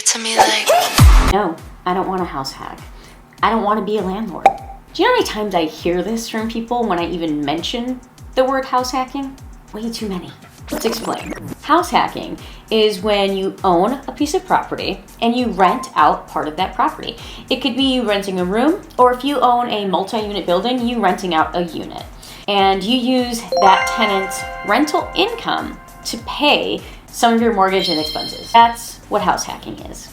it to me like... No, I don't want a house hack. I don't want to be a landlord. Do you know how many times I hear this from people when I even mention the word house hacking? Way too many. Let's explain. House hacking is when you own a piece of property and you rent out part of that property. It could be you renting a room, or if you own a multi-unit building, you renting out a unit. And you use that tenant's rental income to pay some of your mortgage and expenses. That's what house hacking is.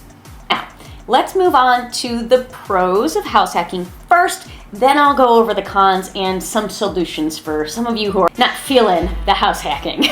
Now, let's move on to the pros of house hacking first, then I'll go over the cons and some solutions for some of you who are not feeling the house hacking.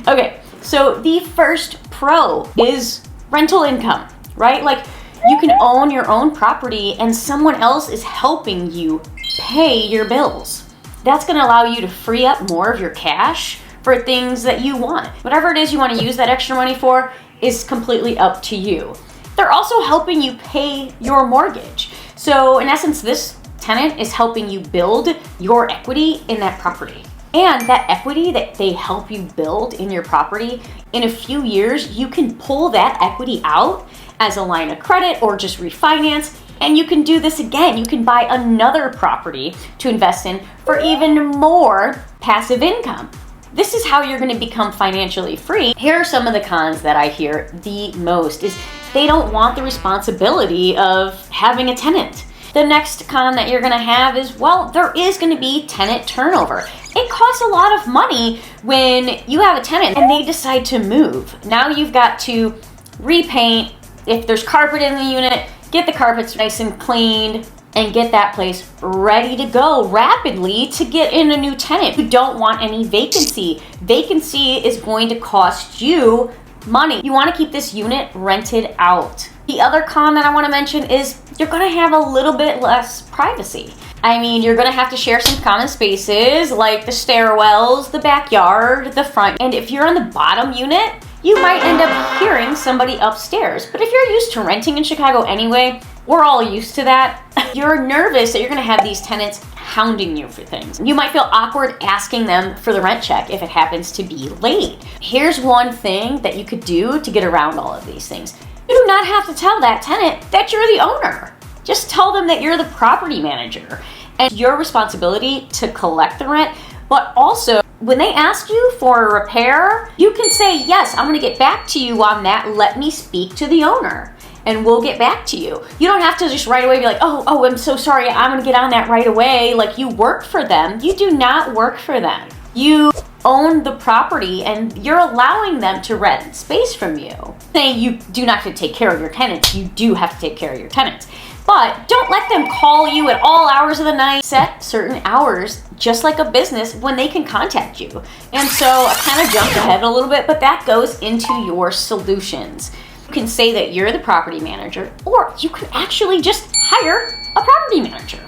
Okay, so the first pro is rental income, right? Like, you can own your own property and someone else is helping you pay your bills. That's gonna allow you to free up more of your cash for things that you want. Whatever it is you wanna use that extra money for is completely up to you. They're also helping you pay your mortgage. So in essence, this tenant is helping you build your equity in that property. And that equity that they help you build in your property, in a few years, you can pull that equity out as a line of credit or just refinance, and you can do this again. You can buy another property to invest in for even more passive income. This is how you're gonna become financially free. Here are some of the cons that I hear the most is they don't want the responsibility of having a tenant. The next con that you're gonna have is, well, there is gonna be tenant turnover. It costs a lot of money when you have a tenant and they decide to move. Now you've got to repaint. If there's carpet in the unit, get the carpets nice and cleaned and get that place ready to go rapidly to get in a new tenant. You don't want any vacancy. Vacancy is going to cost you money. You want to keep this unit rented out. The other con that I want to mention is you're going to have a little bit less privacy. I mean, you're going to have to share some common spaces like the stairwells, the backyard, the front. And if you're on the bottom unit, you might end up hearing somebody upstairs. But if you're used to renting in Chicago anyway, we're all used to that. You're nervous that you're going to have these tenants hounding you for things. You might feel awkward asking them for the rent check if it happens to be late. Here's one thing that you could do to get around all of these things. You do not have to tell that tenant that you're the owner. Just tell them that you're the property manager and your responsibility to collect the rent. But also, when they ask you for a repair, you can say, yes, I'm gonna get back to you on that. Let me speak to the owner and we'll get back to you. You don't have to just right away be like, oh, I'm so sorry, I'm gonna get on that right away. Like, you work for them. You do not work for them. You own the property and you're allowing them to rent space from you. Saying you do not have to take care of your tenants, you do have to take care of your tenants. But don't let them call you at all hours of the night. Set certain hours, just like a business, when they can contact you. And so I kind of jumped ahead a little bit, but that goes into your solutions. You can say that you're the property manager, or you can actually just hire a property manager.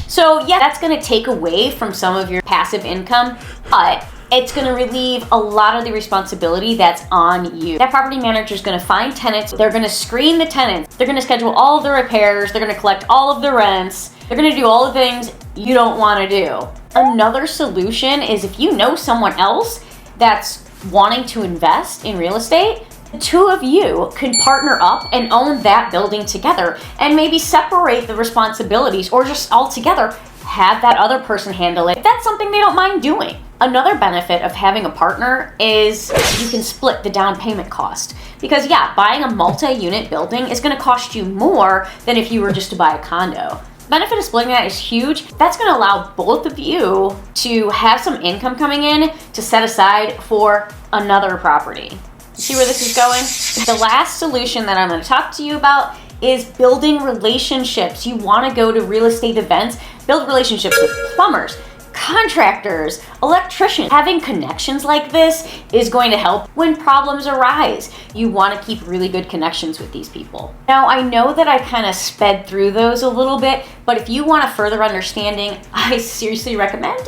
So yeah, that's gonna take away from some of your passive income, but it's gonna relieve a lot of the responsibility that's on you. That property manager is gonna find tenants, they're gonna screen the tenants, they're gonna schedule all of the repairs, they're gonna collect all of the rents, they're gonna do all the things you don't wanna do. Another solution is if you know someone else that's wanting to invest in real estate, the two of you can partner up and own that building together and maybe separate the responsibilities or just all together have that other person handle it. That's something they don't mind doing. Another benefit of having a partner is you can split the down payment cost. Because yeah, buying a multi-unit building is gonna cost you more than if you were just to buy a condo. The benefit of splitting that is huge. That's gonna allow both of you to have some income coming in to set aside for another property. See where this is going? The last solution that I'm gonna talk to you about is building relationships. You wanna go to real estate events, build relationships with plumbers, contractors, electricians. Having connections like this is going to help when problems arise. You want to keep really good connections with these people. Now, I know that I kind of sped through those a little bit, but if you want a further understanding, I seriously recommend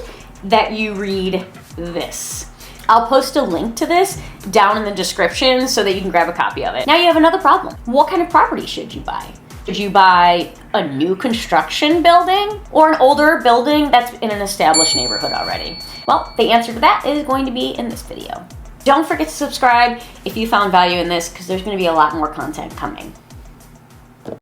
that you read this. I'll post a link to this down in the description so that you can grab a copy of it. Now you have another problem. What kind of property should you buy? Should you buy a new construction building or an older building that's in an established neighborhood already? Well, the answer to that is going to be in this video. Don't forget to subscribe if you found value in this, because there's going to be a lot more content coming.